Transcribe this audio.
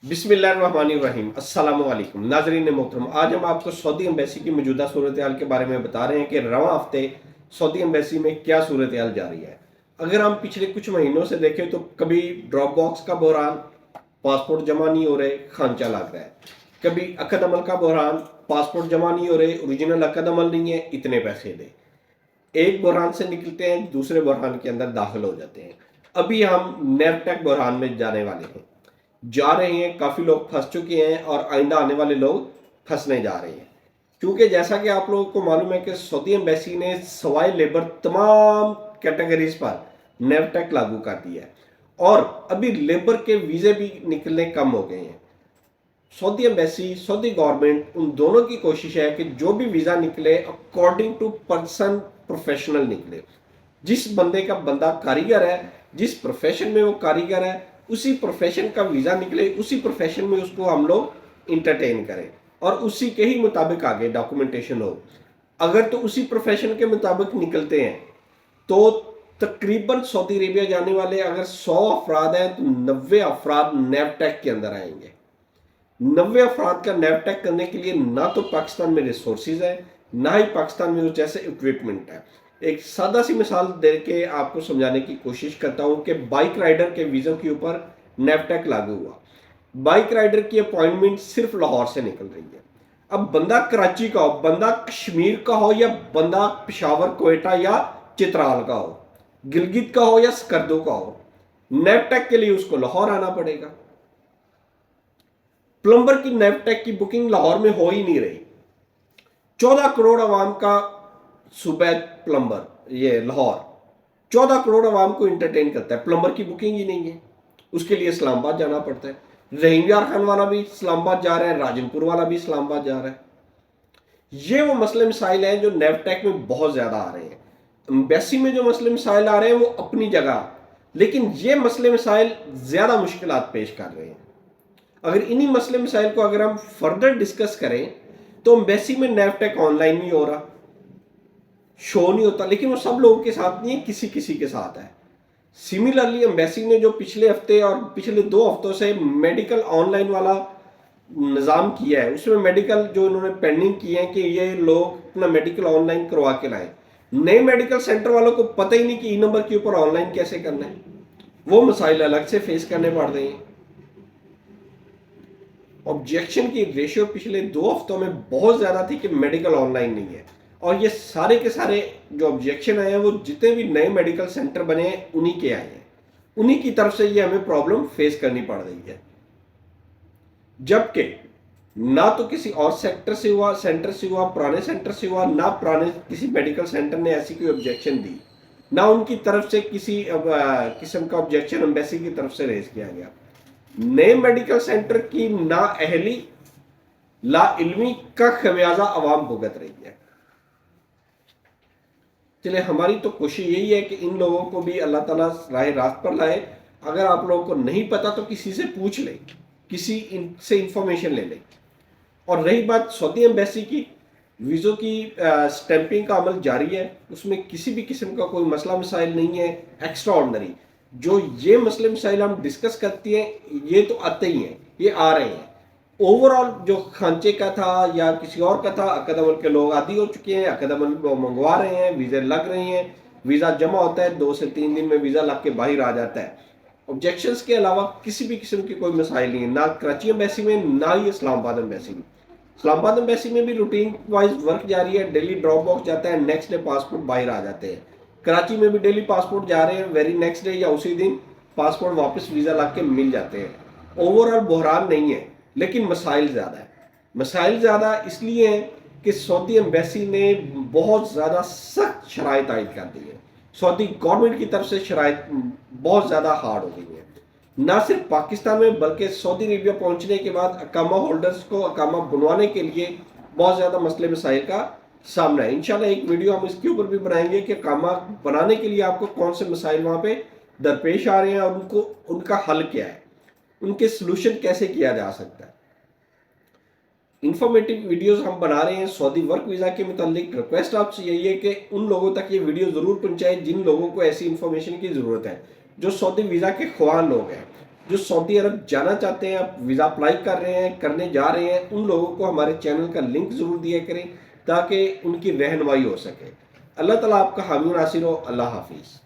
बिस्मिल्लाहिर्रहमानिर्रहीम। अस्सलाम वालेकुम नाजरीन मोहतरम, आज हम आपको सऊदी एम्बेसी की मौजूदा सूरत हाल के बारे में बता रहे हैं कि रवां हफ्ते सऊदी एम्बेसी में क्या सूरत हाल जारी है। अगर हम पिछले कुछ महीनों से देखें तो कभी ड्रॉप बॉक्स का बहरान, पासपोर्ट जमा नहीं हो रहे, खांचा लग रहा है। कभी अकद अमल का बहरान, पासपोर्ट जमा नहीं हो रहे, ओरिजिनल अकद अमल नहीं है, इतने पैसे दे। एक बहरान से निकलते हैं, दूसरे बहरान के अंदर दाखिल हो जाते हैं। अभी हम नेवटेक बहरान में जाने वाले हैं, जा रहे हैं। काफ़ी लोग फंस चुके हैं और आइंदा आने वाले लोग फंसने जा रहे हैं, क्योंकि जैसा कि आप लोगों को मालूम है कि सऊदी एम्बेसी ने सवाए लेबर तमाम कैटेगरीज पर नेवटेक लागू कर दिया है और अभी लेबर के वीज़े भी निकलने कम हो गए हैं। सऊदी एम्बेसी, सऊदी गवर्नमेंट, उन दोनों की कोशिश है कि जो भी वीज़ा निकले अकॉर्डिंग टू पर्सन प्रोफेशनल निकले। जिस बंदे का बंदा कारीगर है, जिस प्रोफेशन में वो कारीगर है, उसी प्रोफेशन का वीज़ा निकले, उसी प्रोफेशन में उसको हम लोग इंटरटेन करें और उसी के ही मुताबिक आगे डॉक्यूमेंटेशन हो। अगर तो उसी प्रोफेशन के मुताबिक निकलते हैं तो तकरीबन सऊदी अरेबिया जाने वाले अगर 100 अफराद हैं तो 90 अफराद नेवटेक के अंदर आएंगे। 90 अफराद का नेवटेक करने के लिए ना तो पाकिस्तान में रिसोर्सेज है, ना ही पाकिस्तान में उस जैसे इक्विपमेंट है। एक सादा सी मिसाल दे के आपको समझाने की कोशिश करता हूं कि बाइक राइडर के वीज़ों के ऊपर नेवटेक लागू हुआ। बाइक राइडर की अपॉइंटमेंट सिर्फ लाहौर से निकल रही है। अब बंदा कराची का हो, बंदा कश्मीर का हो, या बंदा पेशावर, कोयटा या चित्राल का हो, गिलगित का हो या स्कर्दो का हो, नेवटेक के लिए उसको लाहौर आना पड़ेगा। प्लम्बर की नेवटेक की बुकिंग लाहौर में हो ही नहीं रही। 14 करोड़ आवाम का सूबा प्लम्बर, ये लाहौर 14 करोड़ आवाम को इंटरटेन करता है, प्लम्बर की बुकिंग ही नहीं है। उसके लिए इस्लामाबाद जाना पड़ता है। रहीम यार खान वाला भी इस्लामाबाद जा रहा है, राजनपुर वाला भी इस्लामाबाद जा रहा है। ये वो मसले मसाइल हैं जो नेवटेक में बहुत ज्यादा आ रहे हैं। एम्बेसी में जो मसले मसाइल आ रहे हैं वो अपनी जगह, लेकिन ये मसले मसाइल ज्यादा मुश्किलात पेश कर रहे हैं। अगर इन्हीं मसले मसाइल को अगर हम फर्दर डिस्कस करें तो एम्बेसी में नेवटेक ऑनलाइन नहीं हो रहा, शो नहीं होता, लेकिन वो सब लोगों के साथ नहीं है, किसी किसी के साथ है। सिमिलरली एम्बेसी ने जो पिछले हफ्ते और पिछले 2 हफ्तों से मेडिकल ऑनलाइन वाला निज़ाम किया है, उसमें मेडिकल जो इन्होंने पेंडिंग किए हैं कि ये लोग अपना मेडिकल ऑनलाइन करवा के लाएं। नए मेडिकल सेंटर वालों को पता ही नहीं कि ई नंबर के ऊपर ऑनलाइन कैसे करना है। वो मसाइल अलग से फेस करने पड़ रहे हैं। ऑब्जेक्शन की रेशियो पिछले 2 हफ्तों में बहुत ज़्यादा थी कि मेडिकल ऑनलाइन नहीं है, और ये सारे के सारे जो ऑब्जेक्शन आए हैं वो जितने भी नए मेडिकल सेंटर बने हैं उन्हीं के आए हैं। उन्हीं की तरफ से ये हमें प्रॉब्लम फेस करनी पड़ रही है। जबकि ना तो किसी और सेंटर से हुआ, पुराने सेंटर से हुआ, ना पुराने किसी मेडिकल सेंटर ने ऐसी कोई ऑब्जेक्शन दी, ना उनकी तरफ से किसी किस्म का ऑब्जेक्शन एम्बेसी की तरफ से रेज किया गया। नए मेडिकल सेंटर की ना अहली, ला इल्मी का खमियाजा आवाम भुगत रही है। चले, हमारी तो कोशिश यही है कि इन लोगों को भी अल्लाह ताला राह रास्त पर लाए। अगर आप लोगों को नहीं पता तो किसी से पूछ ले, किसी से इंफॉर्मेशन ले ले। और रही बात सऊदी एम्बेसी की, वीज़ों की स्टैंपिंग का अमल जारी है, उसमें किसी भी किस्म का कोई मसला मसाइल नहीं है एक्स्ट्रा ऑर्डनरी। जो ये मसले मसाइल हम डिस्कस करती हैं ये तो आते ही हैं, ये आ रहे हैं। ओवरऑल जो खांचे का था या किसी और का था, अकद अमल के लोग आदी हो चुके हैं, अकद अमल मंगवा रहे हैं, वीज़े लग रहे हैं, वीज़ा जमा होता है, 2 से 3 दिन में वीज़ा लग के बाहर आ जाता है। ऑब्जेक्शंस के अलावा किसी भी किस्म की कोई मसाइल नहीं है, ना कराची एम्बेसी में, ना ही इस्लामाबाद एम्बेसी में। इस्लामाबाद एम्बेसी में भी रूटीन वाइज वर्क जारी है, डेली ड्रॉप बॉक्स जाता है, नेक्स्ट डे पासपोर्ट बाहर आ जाते हैं। कराची में भी डेली पासपोर्ट जा रहे हैं, वेरी नेक्स्ट डे या उसी दिन पासपोर्ट वापस वीज़ा ला के मिल जाते हैं। ओवरऑल बहरान नहीं है, लेकिन मसाइल ज़्यादा है। मसाइल ज़्यादा इसलिए हैं कि सऊदी एम्बेसी ने बहुत ज़्यादा सख्त शराइत आयद कर दी है। सऊदी गवर्नमेंट की तरफ से शराइत बहुत ज़्यादा हार्ड हो गई है, ना सिर्फ पाकिस्तान में बल्कि सऊदी अरेबिया पहुंचने के बाद अकामा होल्डर्स को अकामा बनवाने के लिए बहुत ज़्यादा मसले मसाइल का सामना है। इंशाल्लाह एक वीडियो हम इसके ऊपर भी बनाएंगे कि अकामा बनाने के लिए आपको कौन से मसाइल वहाँ पे दरपेश आ रहे हैं और उनका हल क्या है, उनके सोल्यूशन कैसे किया जा सकता है। इंफॉर्मेटिव वीडियोस हम बना रहे हैं सऊदी वर्क वीज़ा के मुतालिक। रिक्वेस्ट आपसे यही है कि उन लोगों तक ये वीडियो ज़रूर पहुंचाएं जिन लोगों को ऐसी इंफॉर्मेशन की ज़रूरत है, जो सऊदी वीज़ा के ख्वाहान लोग हैं, جو سعودی عرب جانا چاہتے ہیں، آپ ویزا اپلائی کر رہے ہیں، کرنے جا رہے ہیں، ان لوگوں کو ہمارے چینل کا لنک ضرور دیا کریں تاکہ ان کی رہنمائی ہو سکے۔ اللہ تعالیٰ آپ کا حامی و ناصر ہو۔ اللہ حافظ۔